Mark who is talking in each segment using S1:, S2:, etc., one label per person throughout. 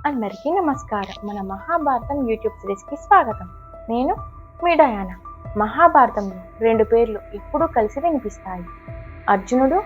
S1: అందరికీ నమస్కారం. మన మహాభారతం యూట్యూబ్ సిరీస్కి స్వాగతం. నేను మీ డయానా. మహాభారతంలో రెండు పేర్లు ఎప్పుడూ కలిసి వినిపిస్తాయి: అర్జునుడు,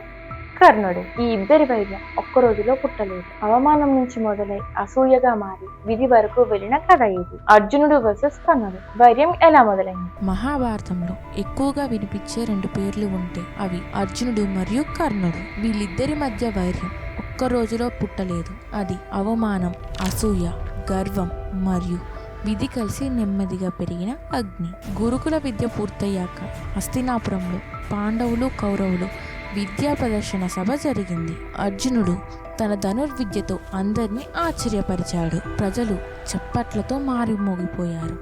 S1: కర్ణుడు. ఈ ఇద్దరి వైర్యం ఒక్క రోజులో పుట్టలేదు. అవమానం నుంచి మొదలై అసూయగా మారి విధి వరకు వెళ్ళిన కథ ఇది. అర్జునుడు వర్సెస్ కర్ణుడు వైర్యం ఎలా మొదలైంది?
S2: మహాభారతంలో ఎక్కువగా వినిపించే రెండు పేర్లు ఉంటే అవి అర్జునుడు మరియు కర్ణుడు. వీళ్ళిద్దరి మధ్య వైర్యం ఒక్క రోజులో పుట్టలేదు. అది అవమానం, అసూయ, గర్వం మరియు విధి కలిసి నెమ్మదిగా పెరిగిన అగ్ని. గురుకుల విద్య పూర్తయ్యాక హస్తినాపురంలో పాండవులు, కౌరవులు విద్యా ప్రదర్శన సభ జరిగింది. అర్జునుడు తన ధనుర్విద్యతో అందరినీ ఆశ్చర్యపరిచాడు. ప్రజలు చప్పట్లతో మారిమోగిపోయారు.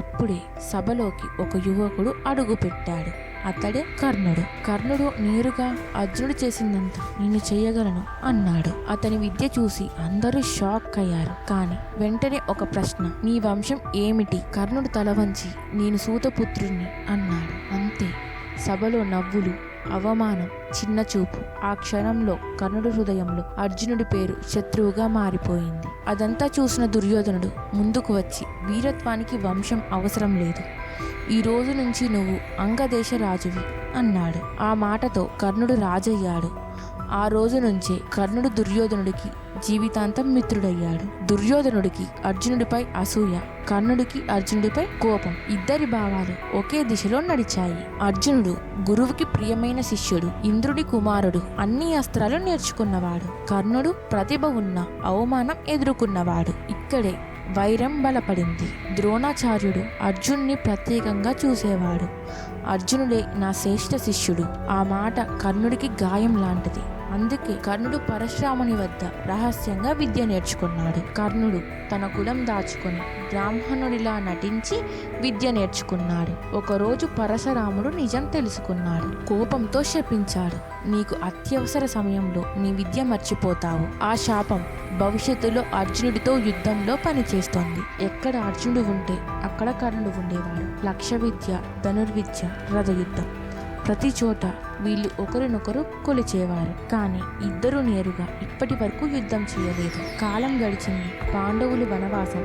S2: అప్పుడే సభలోకి ఒక యువకుడు అడుగుపెట్టాడు. అతడే కర్ణుడు. కర్ణుడు నేరుగా అర్జునుడు చేసిందంతా నేను చేయగలను అన్నాడు. అతని విద్య చూసి అందరూ షాక్ అయ్యారు. కానీ వెంటనే ఒక ప్రశ్న: నీ వంశం ఏమిటి? కర్ణుడు తల వంచి నేను సూతపుత్రుణ్ణి అన్నాడు. అంతే. సభలో నవ్వులు, అవమానం, చిన్న చూపు. ఆ క్షణంలో కర్ణుడి హృదయంలో అర్జునుడి పేరు శత్రువుగా మారిపోయింది. అదంతా చూసిన దుర్యోధనుడు ముందుకు వచ్చి, వీరత్వానికి వంశం అవసరం లేదు, ఈ రోజు నుంచి నువ్వు అంగదేశ రాజువి అన్నాడు. ఆ మాటతో కర్ణుడు రాజయ్యాడు. ఆ రోజు నుంచే కర్ణుడు దుర్యోధనుడికి జీవితాంతం మిత్రుడయ్యాడు. దుర్యోధనుడికి అర్జునుడిపై అసూయ, కర్ణుడికి అర్జునుడిపై కోపం. ఇద్దరి భావాలు ఒకే దిశలో నడిచాయి. అర్జునుడు గురువుకి ప్రియమైన శిష్యుడు, ఇంద్రుడి కుమారుడు, అన్ని అస్త్రాలు నేర్చుకున్నవాడు. కర్ణుడు ప్రతిభ ఉన్న, అవమానం ఎదుర్కొన్నవాడు. ఇక్కడే వైరం బలపడింది. ద్రోణాచార్యుడు అర్జున్ని ప్రత్యేకంగా చూసేవాడు. అర్జునుడే నా శ్రేష్ఠ శిష్యుడు. ఆ మాట కర్ణుడికి గాయం లాంటిది. అందుకే కర్ణుడు పరశురాముని వద్ద రహస్యంగా విద్య నేర్చుకున్నాడు. కర్ణుడు తన కులం దాచుకొని బ్రాహ్మణుడిలా నటించి విద్య నేర్చుకున్నాడు. ఒకరోజు పరశురాముడు నిజం తెలుసుకున్నాడు. కోపంతో శపించాడు: నీకు అత్యవసర సమయంలో నీ విద్య మర్చిపోతావు. ఆ శాపం భవిష్యత్తులో అర్జునుడితో యుద్ధంలో పనిచేస్తోంది. ఎక్కడ అర్జునుడు ఉంటే అక్కడ కర్ణుడు ఉండేవాడు. లక్ష్య విద్య, ధనుర్విద్య, రథయుద్ధం, ప్రతి చోట వీళ్ళు ఒకరినొకరు కొలిచేవారు. కానీ ఇద్దరూ నేరుగా ఇప్పటి వరకు యుద్ధం చేయలేదు. కాలం గడిచింది. పాండవులు వనవాసం,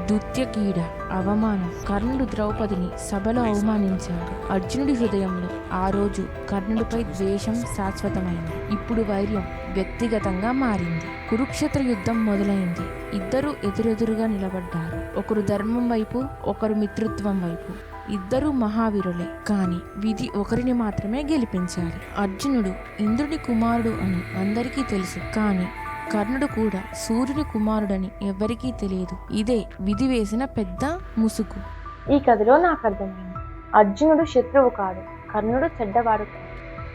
S2: దుత్యకీడ, అవమానం. కర్ణుడు ద్రౌపదిని సభలో అవమానించాడు. అర్జునుడి హృదయంలో ఆ రోజు కర్ణుడిపై ద్వేషం శాశ్వతమైంది. ఇప్పుడు వైర్యం వ్యక్తిగతంగా మారింది. కురుక్షేత్ర యుద్ధం మొదలైంది. ఇద్దరూ ఎదురెదురుగా నిలబడ్డారు. ఒకరు ధర్మం వైపు, ఒకరు మిత్రత్వం వైపు. ఇద్దరూ మహావీరులే. కానీ విధి ఒకరిని మాత్రమే గెలిపించాలి. అర్జునుడు ఇంద్రుడి కుమారుడు అని అందరికీ తెలుసు. కానీ కర్ణుడు కూడా సూర్యుని కుమారుడని ఎవరికీ తెలియదు. ఇదే విధి వేసిన పెద్ద ముసుగు.
S1: ఈ కథలో నాకు అర్థమైంది: అర్జునుడు శత్రువు కాదు, కర్ణుడు చెడ్డవాడు కాదు.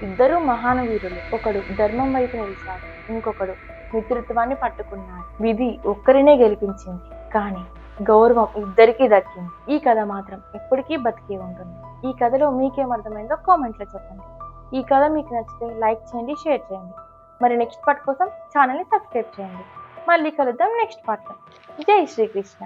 S1: ఇద్దరూ మహానవీరులు. ఒకడు ధర్మం వైపు నిలిచాడు, ఇంకొకడు మిత్రత్వాన్ని పట్టుకున్నాడు. విధి ఒక్కరినే గెలిపించింది, కానీ గౌరవం ఇద్దరికీ దక్కింది. ఈ కథ మాత్రం ఎప్పటికీ బతికే ఉంటుంది. ఈ కథలో మీకేమర్థమైందో కామెంట్లో చెప్పండి. ఈ కథ మీకు నచ్చితే లైక్ చేయండి, షేర్ చేయండి. మరి నెక్స్ట్ పార్ట్ కోసం ఛానల్ని సబ్స్క్రైబ్ చేయండి. మళ్ళీ కలుద్దాం నెక్స్ట్ పార్ట్లో. జై శ్రీకృష్ణ.